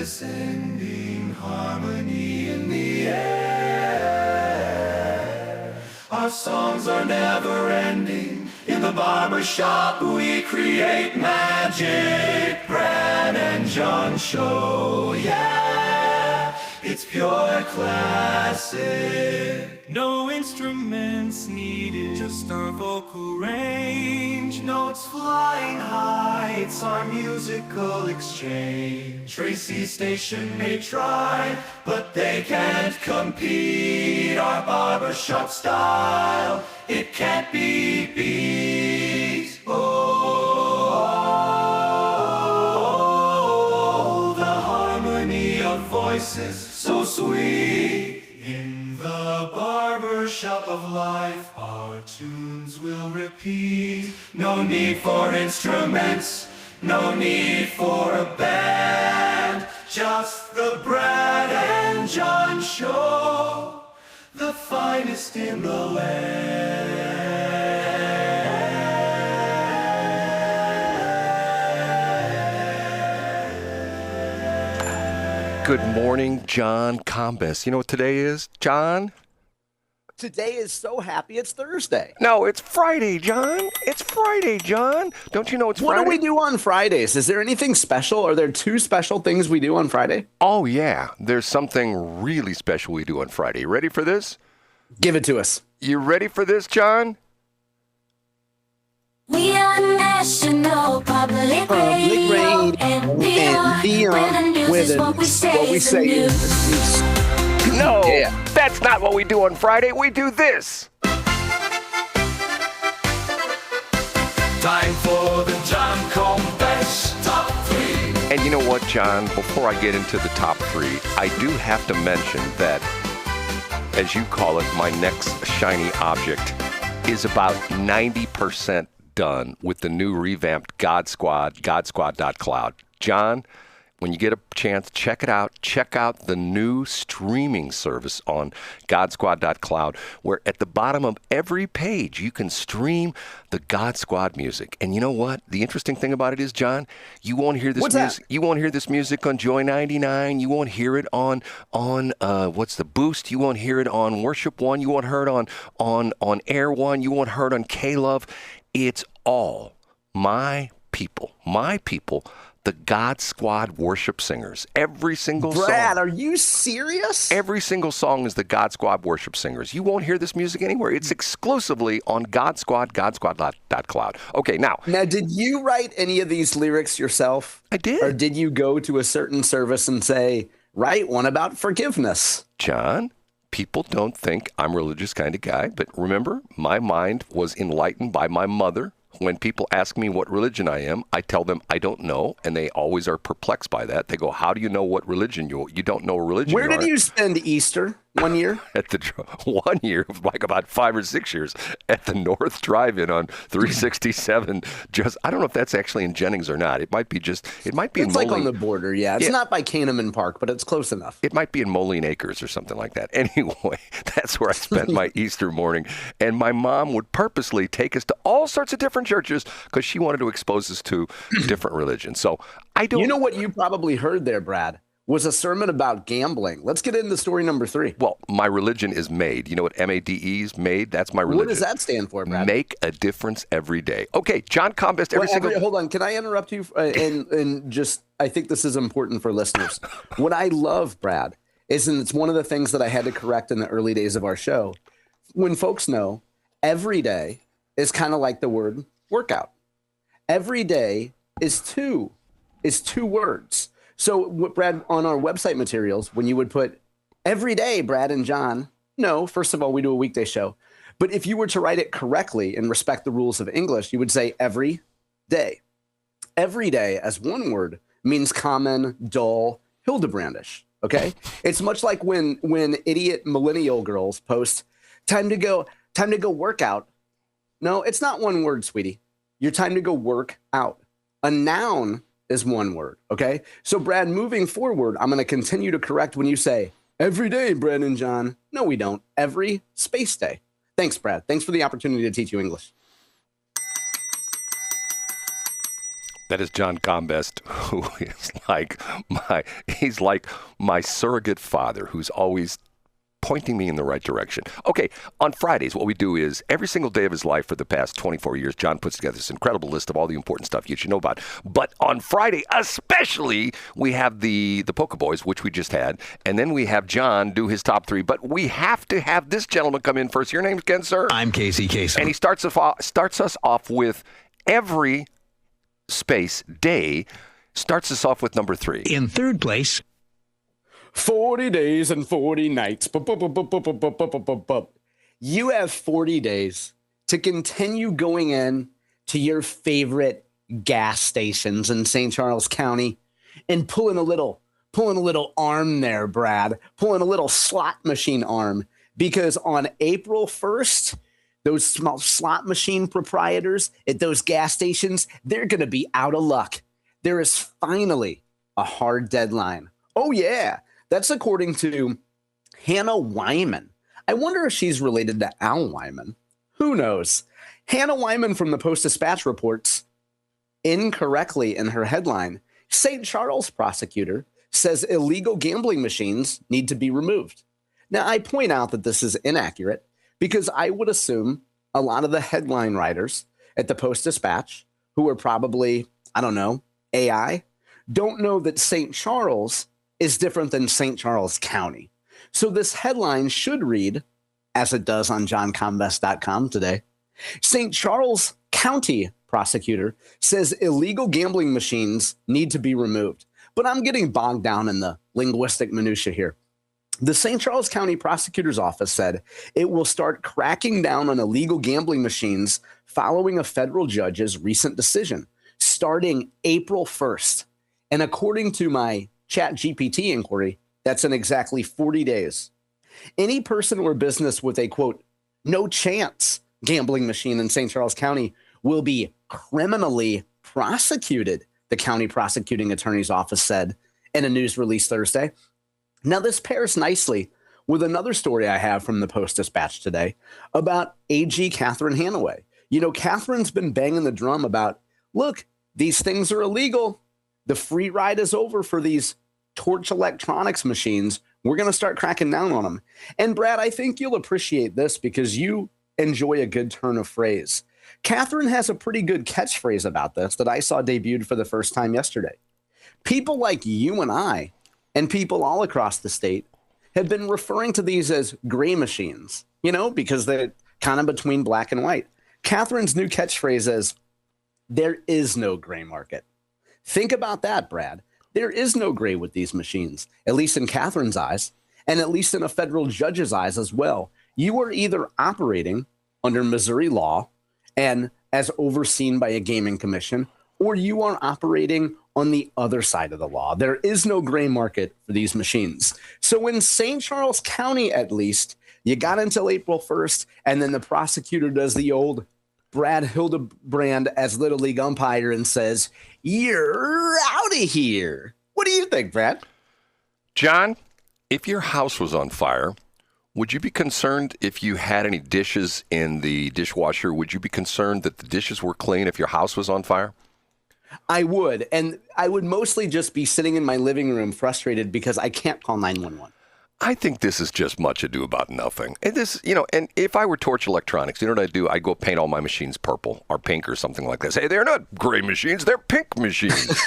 ascending harmony in the air. Our songs are never ending. In the barbershop we create magic. Brad and John show, yeah, it's pure classic. No instruments needed, just our vocal range. Notes flying high, it's our musical exchange. Tracy's station may try, but they can't compete. Our barbershop style, it can't be beat. Oh, the harmony of voices, so sweet. In the barbershop of life, our tunes will repeat. No need for instruments, no need for a band. Just the Brad and John show, the finest in the land. Good morning, John Combest. You know what today is, John? Today is so happy it's Thursday. No, it's Friday, John. It's Friday, John. Don't you know it's Friday? What do we do on Fridays? Is there anything special? Are there two special things we do on Friday? Oh, yeah. There's something really special we do on Friday. You ready for this? Give it to us. You ready for this, John? We are National Public Radio and beyond. Where the what we say is the news. No, Yeah. That's not what we do on Friday. We do this. Time for the John Combest Top 3. And you know what, John? Before I get into the top 3, I do have to mention that, as you call it, my next shiny object is about 90% done with the new revamped God Squad, godsquad.cloud. John, when you get a chance, check it out. Check out the new streaming service on godsquad.cloud, where at the bottom of every page you can stream the God Squad music. And you know what? The interesting thing about it is, John, you won't hear this music. You won't hear this music on Joy 99. You won't hear it on what's the Boost. You won't hear it on Worship One. You won't hear it on Air One. You won't hear it on K-Love. It's all my people, the God Squad worship singers. Every single song. Brad, are you serious? Every single song is the God Squad worship singers. You won't hear this music anywhere. It's exclusively on God Squad, godsquad.cloud. Okay, now. Now, did you write any of these lyrics yourself? I did. Or did you go to a certain service and say, write one about forgiveness? John, people don't think I'm a religious kind of guy, but remember, my mind was enlightened by my mother. When people ask me what religion I am, I tell them I don't know, and they always are perplexed by that. They go, how do you know what religion you don't know a religion? Where did you spend Easter? 1 year? At the 1 year, like about 5 or 6 years, at the North Drive-In on 367. Just, I don't know if that's actually in Jennings or not. It might be in It's like on the border, yeah. It's not by Kahneman Park, but it's close enough. It might be in Moline Acres or something like that. Anyway, that's where I spent my Easter morning. And my mom would purposely take us to all sorts of different churches because she wanted to expose us to different religions. So I don't. You know what you probably heard there, Brad? Was a sermon about gambling. Let's get into story number 3. Well, my religion is MADE. You know what MADE is? MADE? That's my religion. What does that stand for, Brad? Make a difference every day. Okay, John Combest, Hold on. Can I interrupt you? And just, I think this is important for listeners. What I love, Brad, is, and it's one of the things that I had to correct in the early days of our show. When folks know, every day is kind of like the word workout. Every day is two words. So, Brad, on our website materials, when you would put every day, Brad and John, no, first of all, we do a weekday show. But if you were to write it correctly and respect the rules of English, you would say every day. Every day, as one word, means common, dull, Hildebrandish, okay? It's much like when idiot millennial girls post, time to go work out. No, it's not one word, sweetie. Your time to go work out. A noun is one word, okay? So, Brad, moving forward, I'm going to continue to correct when you say, every day, Brad and John. No, we don't. Every space day. Thanks, Brad. Thanks for the opportunity to teach you English. That is John Combest, who is he's like my surrogate father, who's always pointing me in the right direction. Okay, on Fridays, what we do is every single day of his life for the past 24 years, John puts together this incredible list of all the important stuff you should know about. But on Friday, especially, we have the Polka Boys, which we just had, and then we have John do his top 3. But we have to have this gentleman come in first. Your name's again, sir? I'm Casey Kasem. And he starts us off with every space day, starts us off with number 3. In third place, 40 days and 40 nights. You have 40 days to continue going in to your favorite gas stations in St. Charles County and pulling a little arm there, Brad, pulling a little slot machine arm, because on April 1st, those small slot machine proprietors at those gas stations, they're going to be out of luck. There is finally a hard deadline. Oh, yeah. That's according to Hannah Wyman. I wonder if she's related to Al Wyman. Who knows? Hannah Wyman from the Post-Dispatch reports incorrectly in her headline, St. Charles prosecutor says illegal gambling machines need to be removed. Now, I point out that this is inaccurate because I would assume a lot of the headline writers at the Post-Dispatch, who are probably, I don't know, AI, don't know that St. Charles is different than St. Charles County. So this headline should read, as it does on johncombest.com today, St. Charles County prosecutor says illegal gambling machines need to be removed. But I'm getting bogged down in the linguistic minutia here. The St. Charles County prosecutor's office said it will start cracking down on illegal gambling machines following a federal judge's recent decision, starting April 1st. And according to my ChatGPT inquiry, that's in exactly 40 days. Any person or business with a, quote, no chance gambling machine in St. Charles County will be criminally prosecuted, the county prosecuting attorney's office said in a news release Thursday. Now, this pairs nicely with another story I have from the Post-Dispatch today about AG Catherine Hanaway. You know, Catherine's been banging the drum about, look, these things are illegal. The free ride is over for these Torch Electronics machines. We're going to start cracking down on them. And Brad, I think you'll appreciate this because you enjoy a good turn of phrase. Catherine has a pretty good catchphrase about this that I saw debuted for the first time yesterday. People like you and I, and people all across the state, have been referring to these as gray machines, you know, because they're kind of between black and white. Catherine's new catchphrase is, there is no gray market. Think about that, Brad. There is no gray with these machines, at least in Catherine's eyes, and at least in a federal judge's eyes as well. You are either operating under Missouri law and as overseen by a gaming commission, or you are operating on the other side of the law. There is no gray market for these machines. So in St. Charles County, at least, you got until April 1st, and then the prosecutor does the old Brad Hildebrand as Little League umpire and says, you're out of here. What do you think, Brad? John, if your house was on fire, would you be concerned if you had any dishes in the dishwasher? Would you be concerned that the dishes were clean if your house was on fire? I would. And I would mostly just be sitting in my living room frustrated because I can't call 911. I think this is just much ado about nothing. And this, you know, and if I were Torch Electronics, you know what I'd do? I'd go paint all my machines purple or pink or something like this. Hey, they're not gray machines, they're pink machines.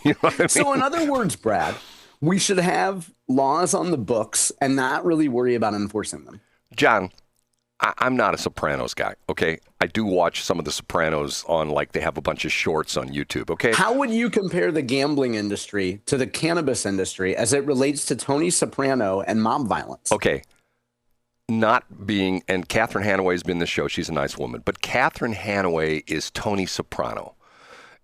You know what I mean? So in other words, Brad, we should have laws on the books and not really worry about enforcing them. John, I'm not a Sopranos guy, okay? I do watch some of the Sopranos on, like, they have a bunch of shorts on YouTube, okay? How would you compare the gambling industry to the cannabis industry as it relates to Tony Soprano and mob violence? Okay. Not being, and Catherine Hanaway's been in the show. She's a nice woman. But Catherine Hanaway is Tony Soprano.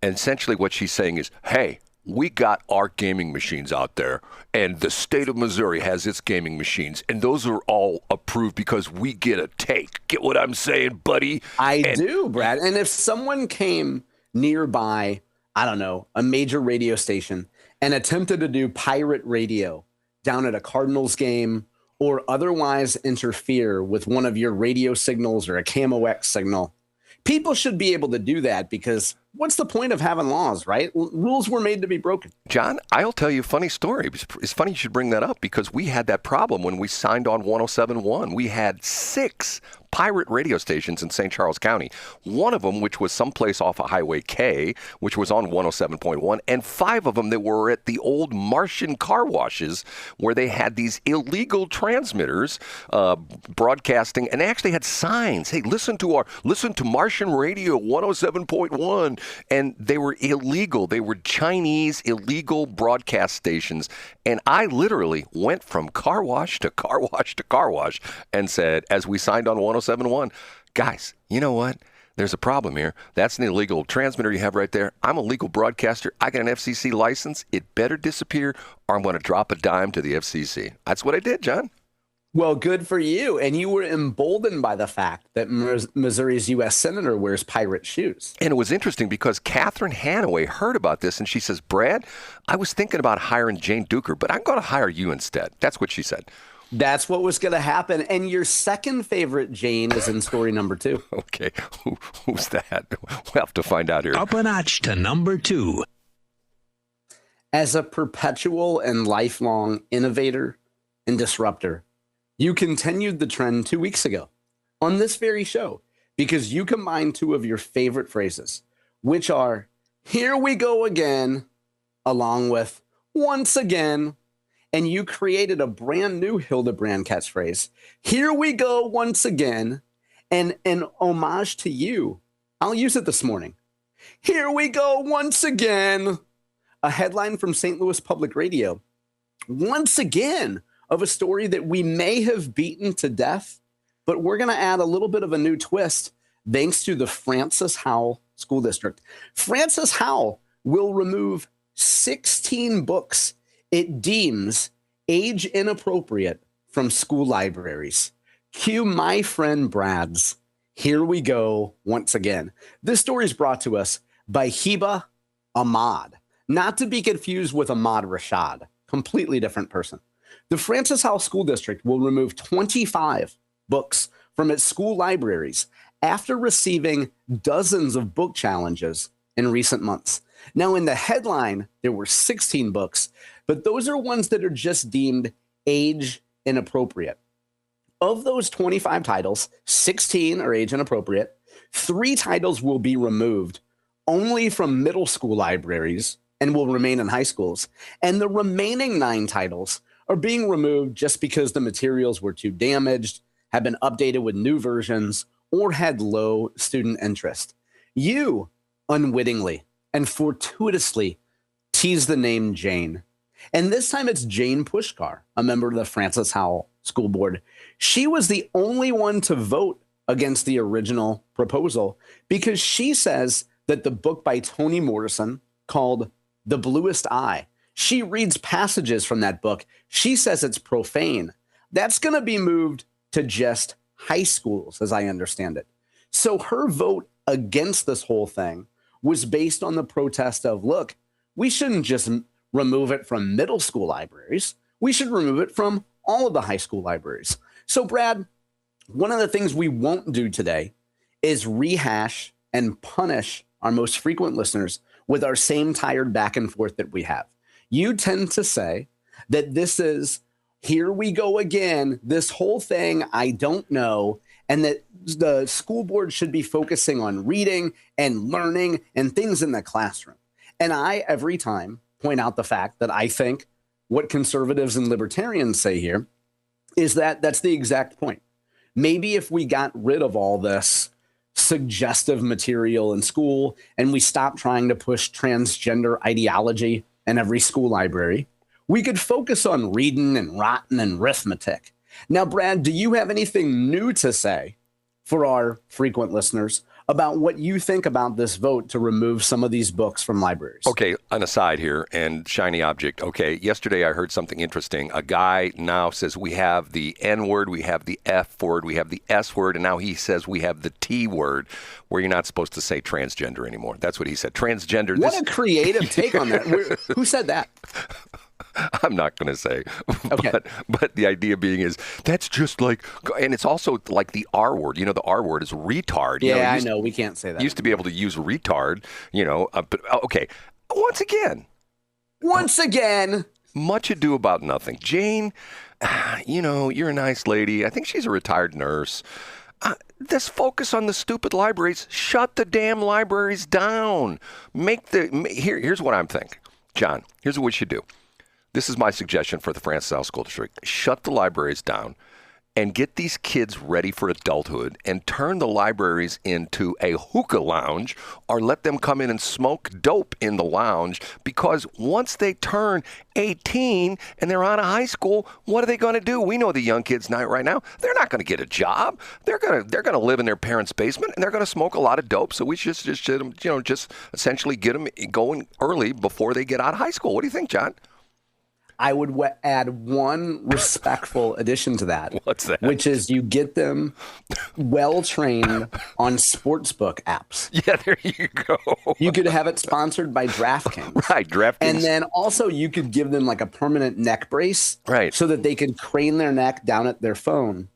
And essentially what she's saying is, hey, we got our gaming machines out there, and the state of Missouri has its gaming machines, and those are all approved because we get a take. Get what I'm saying, buddy? I do, Brad. And if someone came nearby, I don't know, a major radio station and attempted to do pirate radio down at a Cardinals game or otherwise interfere with one of your radio signals or a Camo X signal, people should be able to do that because what's the point of having laws, right? Rules were made to be broken. John, I'll tell you a funny story. It's funny you should bring that up because we had that problem when we signed on 107.1. We had 6 pirate radio stations in St. Charles County. One of them, which was someplace off of Highway K, which was on 107.1, and 5 of them that were at the old Martian car washes where they had these illegal transmitters broadcasting, and they actually had signs. Hey, listen to Martian Radio 107.1, and they were illegal. They were Chinese illegal broadcast stations, and I literally went from car wash to car wash to car wash and said, as we signed on 107.1, guys, you know what? There's a problem here. That's an illegal transmitter you have right there. I'm a legal broadcaster. I got an FCC license. It better disappear or I'm going to drop a dime to the FCC. That's what I did, John. Well, good for you. And you were emboldened by the fact that Missouri's U.S. Senator wears pirate shoes. And it was interesting because Catherine Hanaway heard about this and she says, Brad, I was thinking about hiring Jane Duker, but I'm going to hire you instead. That's what she said. That's what was going to happen. And your second favorite Jane is in story number 2. Okay. Who's that? We'll have to find out here. Up a notch to number 2. As a perpetual and lifelong innovator and disruptor, you continued the trend 2 weeks ago on this very show because you combined 2 of your favorite phrases, which are, here we go again, along with once again. And you created a brand new Hildebrand catchphrase, here we go once again, and an homage to you. I'll use it this morning. Here we go once again. A headline from St. Louis Public Radio. Once again, of a story that we may have beaten to death, but we're going to add a little bit of a new twist thanks to the Francis Howell School District. Francis Howell will remove 16 books it deems age inappropriate from school libraries. Cue my friend Brad's Here We Go once again. This story is brought to us by Hiba Ahmad, not to be confused with Ahmad Rashad, completely different person. The Francis Howell School District will remove 25 books from its school libraries after receiving dozens of book challenges in recent months. Now, in the headline, there were 16 books, but those are ones that are just deemed age inappropriate. Of those 25 titles, 16 are age inappropriate. 3 titles will be removed only from middle school libraries and will remain in high schools. And the remaining 9 titles are being removed just because the materials were too damaged, have been updated with new versions, or had low student interest. You unwittingly and fortuitously tease the name Jane. And this time it's Jane Pushkar, a member of the Francis Howell School Board. She was the only one to vote against the original proposal because she says that the book by Toni Morrison called The Bluest Eye, she reads passages from that book. She says it's profane. That's going to be moved to just high schools, as I understand it. So her vote against this whole thing was based on the protest of, look, we shouldn't just remove it from middle school libraries. We should remove it from all of the high school libraries. So, Brad, one of the things we won't do today is rehash and punish our most frequent listeners with our same tired back and forth that we have. You tend to say that this is, here we go again, this whole thing, I don't know, and that the school board should be focusing on reading and learning and things in the classroom. And I, every time, point out the fact that I think what conservatives and libertarians say here is that that's the exact point. Maybe if we got rid of all this suggestive material in school and we stopped trying to push transgender ideology in every school library, we could focus on reading and writing and arithmetic. Now, Brad, do you have anything new to say for our frequent listeners about what you think about this vote to remove some of these books from libraries? Okay, an aside here and shiny object. Okay, yesterday I heard something interesting. A guy now says we have the N word, we have the F word, we have the S word, and now he says we have the T word where you're not supposed to say transgender anymore. That's what he said. Transgender. What a creative take on that. Who said that? I'm not going to say. Okay. But the idea being is that's just like, and it's also like the R word. The R word is retard. Yeah, I know. We can't say that. Used to be able to use retard, but okay. Once again, much ado about nothing. Jane, you're a nice lady. I think she's a retired nurse. Let's focus on the stupid libraries. Shut the damn libraries down. Here's what I'm thinking. John, here's what we should do. This is my suggestion for the Francis Howell School District. Shut the libraries down and get these kids ready for adulthood and turn the libraries into a hookah lounge, or let them come in and smoke dope in the lounge, because once they turn 18 and they're out of high school, what are they going to do? We know the young kids right now, they're not going to get a job. They're going to live in their parents' basement, and they're going to smoke a lot of dope. So we should just essentially get them going early before they get out of high school. What do you think, John? I would add one respectful addition to that. What's that? Which is you get them well-trained on sportsbook apps. Yeah, there you go. You could have it sponsored by DraftKings. Right, DraftKings. And then also you could give them like a permanent neck brace. Right. So that they can crane their neck down at their phone.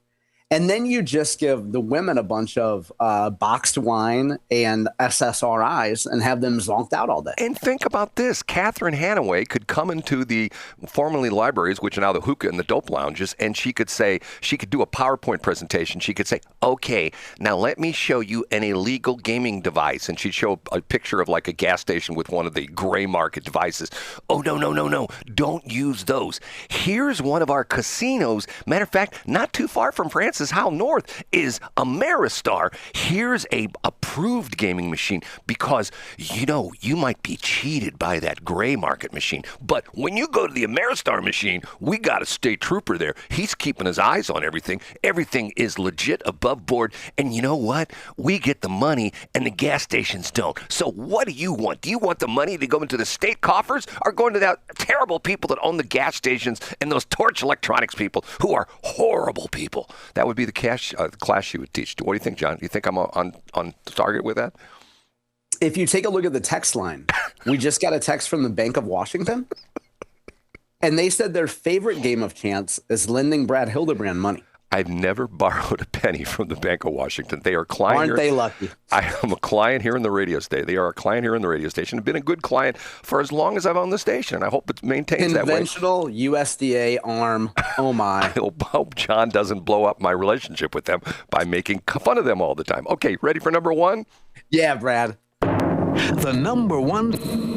And then you just give the women a bunch of boxed wine and SSRIs and have them zonked out all day. And think about this. Catherine Hanaway could come into the formerly libraries, which are now the hookah and the dope lounges, and she could do a PowerPoint presentation. She could say, okay, now let me show you an illegal gaming device. And she'd show a picture of like a gas station with one of the gray market devices. Oh, no. Don't use those. Here's one of our casinos. Matter of fact, not too far from France. Howell North is Ameristar. Here's a approved gaming machine, because you might be cheated by that gray market machine, but when you go to the Ameristar machine, we got a state trooper there. He's keeping his eyes on everything. Everything is legit, above board, and you know what? We get the money and the gas stations don't. So what do you want? Do you want the money to go into the state coffers, or going to that terrible people that own the gas stations and those Torch Electronics people who are horrible people? That would be the class you would teach. What do you think, John? Do you think I'm on target with that? If you take a look at the text line, we just got a text from the Bank of Washington, and they said their favorite game of chance is lending Brad Hildebrand money. I've never borrowed a penny from the Bank of Washington. They are a client. Aren't they lucky? I am a client here in the radio station. They are a client here in the radio station. I've been a good client for as long as I've owned the station, and I hope it maintains that way. Conventional USDA arm. Oh, my. I hope John doesn't blow up my relationship with them by making fun of them all the time. Okay, ready for number one? Yeah, Brad. The number one.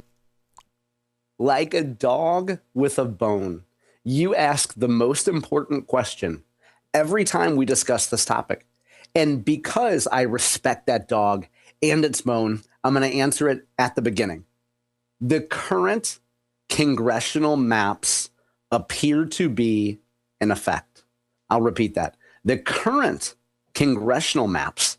Like a dog with a bone, you ask the most important question every time we discuss this topic. And because I respect that dog and its bone, I'm going to answer it at the beginning. The current congressional maps appear to be in effect. I'll repeat that. The current congressional maps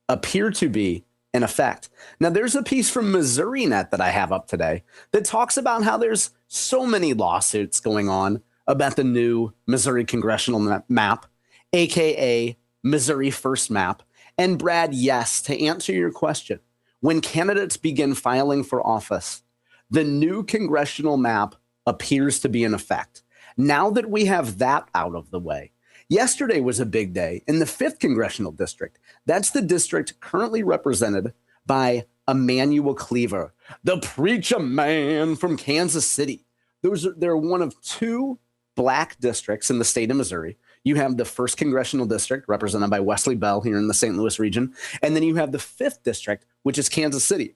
appear to be in effect. Now, there's a piece from Missouri Net that I have up today that talks about how there's so many lawsuits going on about the new Missouri congressional map, AKA Missouri First Map. And Brad, yes, to answer your question, when candidates begin filing for office, the new congressional map appears to be in effect. Now that we have that out of the way, yesterday was a big day in the 5th Congressional District. That's the district currently represented by Emmanuel Cleaver, the preacher man from Kansas City. They're one of 2 black districts in the state of Missouri. You have the 1st Congressional District, represented by Wesley Bell here in the St. Louis region. And then you have the 5th District, which is Kansas City.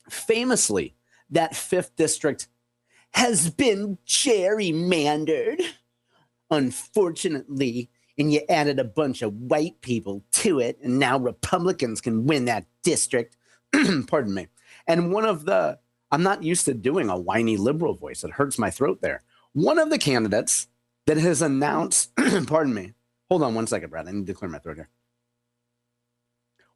Famously, that 5th District has been gerrymandered, unfortunately, and you added a bunch of white people to it, and now Republicans can win that district. Pardon me. And I'm not used to doing a whiny liberal voice. It hurts my throat there. One of the candidates that has announced, pardon me, hold on one second, Brad. I need to clear my throat here.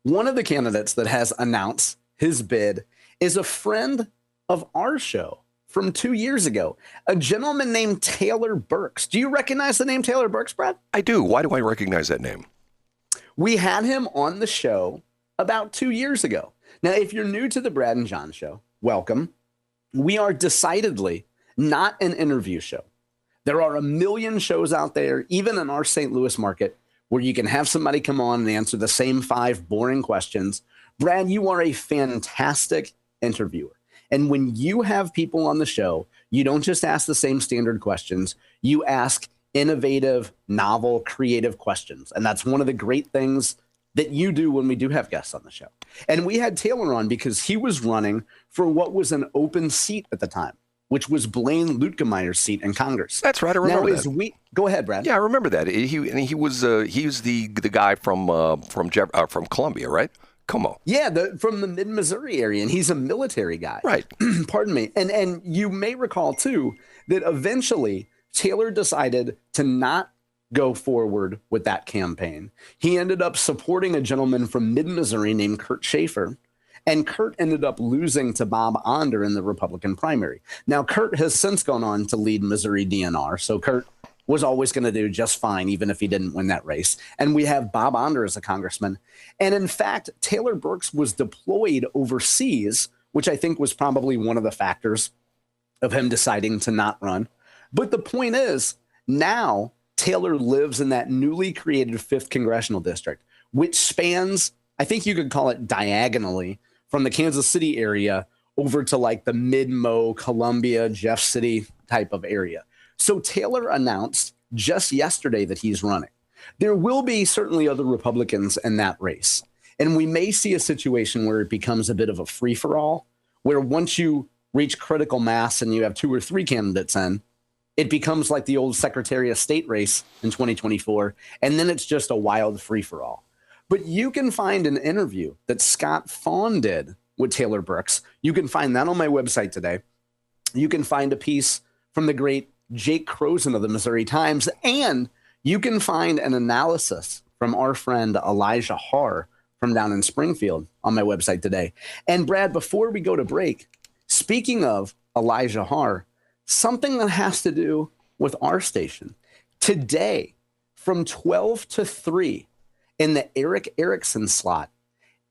One of the candidates that has announced his bid is a friend of our show from 2 years ago, a gentleman named Taylor Burks. Do you recognize the name Taylor Burks, Brad? I do. Why do I recognize that name? We had him on the show about 2 years ago. Now, if you're new to the Brad and John show, welcome. We are decidedly not an interview show. There are a million shows out there, even in our St. Louis market, where you can have somebody come on and answer the same 5 boring questions. Brad, you are a fantastic interviewer. And when you have people on the show, you don't just ask the same standard questions. You ask innovative, novel, creative questions. And that's one of the great things that you do when we do have guests on the show. And we had Taylor on because he was running for what was an open seat at the time, which was Blaine Luetkemeier's seat in Congress. That's right. I remember that. Go ahead, Brad. Yeah, I remember that. He was the guy from Columbia, right? Come on. Yeah, from the mid-Missouri area, and he's a military guy. Right. Pardon me. And you may recall, too, that eventually Taylor decided to not go forward with that campaign. He ended up supporting a gentleman from mid-Missouri named Kurt Schaefer, and Kurt ended up losing to Bob Onder in the Republican primary. Now, Kurt has since gone on to lead Missouri DNR, so Kurt was always going to do just fine, even if he didn't win that race. And we have Bob Onder as a congressman. And in fact, Taylor Burks was deployed overseas, which I think was probably one of the factors of him deciding to not run. But the point is, now Taylor lives in that newly created 5th Congressional District, which spans, I think you could call it diagonally, from the Kansas City area over to like the Mid-Mo, Columbia, Jeff City type of area. So Taylor announced just yesterday that he's running. There will be certainly other Republicans in that race. And we may see a situation where it becomes a bit of a free-for-all, where once you reach critical mass and you have 2 or 3 candidates in, it becomes like the old Secretary of State race in 2024, and then it's just a wild free-for-all. But you can find an interview that Scott Fawn did with Taylor Burks. You can find that on my website today. You can find a piece from the great Jake Croson of the Missouri Times, and you can find an analysis from our friend Elijah Haahr from down in Springfield on my website today. And Brad, before we go to break, speaking of Elijah Haahr, something that has to do with our station. Today, from 12 to 3, in the Erick Erickson slot,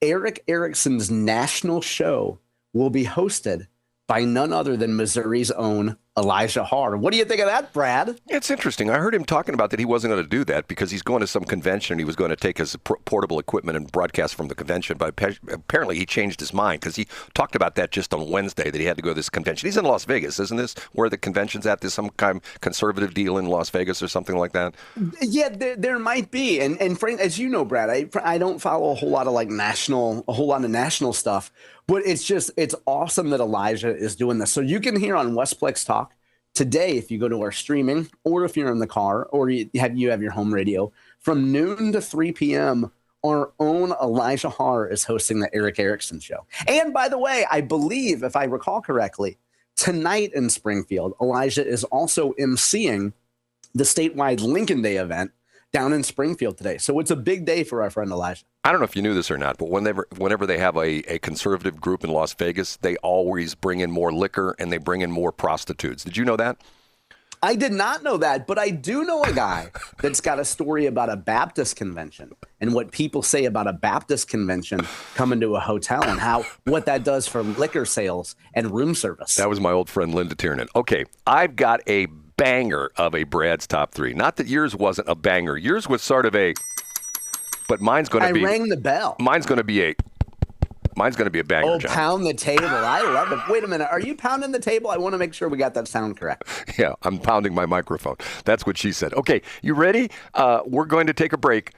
Erick Erickson's national show will be hosted by none other than Missouri's own Elijah Haahr. What do you think of that, Brad? It's interesting. I heard him talking about that he wasn't going to do that because he's going to some convention and he was going to take his portable equipment and broadcast from the convention. But apparently he changed his mind because he talked about that just on Wednesday, that he had to go to this convention. He's in Las Vegas, isn't this where the convention's at? There's some kind of conservative deal in Las Vegas or something like that? Yeah, there might be. And Frank, as you know, Brad, I don't follow a whole lot of national stuff. But it's awesome that Elijah is doing this. So you can hear on Westplex Talk today, if you go to our streaming, or if you're in the car, or you have your home radio, from noon to 3 p.m., our own Elijah Haahr is hosting the Erick Erickson show. And by the way, I believe, if I recall correctly, tonight in Springfield, Elijah is also emceeing the statewide Lincoln Day event down in Springfield today. So it's a big day for our friend Elijah. I don't know if you knew this or not, but whenever they have a conservative group in Las Vegas, they always bring in more liquor and they bring in more prostitutes. Did you know that? I did not know that, but I do know a guy that's got a story about a Baptist convention and what people say about a Baptist convention coming to a hotel and what that does for liquor sales and room service. That was my old friend Linda Tiernan. Okay, I've got a banger of a Brad's Top 3. Not that yours wasn't a banger. Yours was sort of but mine's going to be. I rang the bell. Mine's going to be a banger. Oh, John. Pound the table. I love it. Wait a minute. Are you pounding the table? I want to make sure we got that sound correct. Yeah, I'm pounding my microphone. That's what she said. Okay, you ready? We're going to take a break.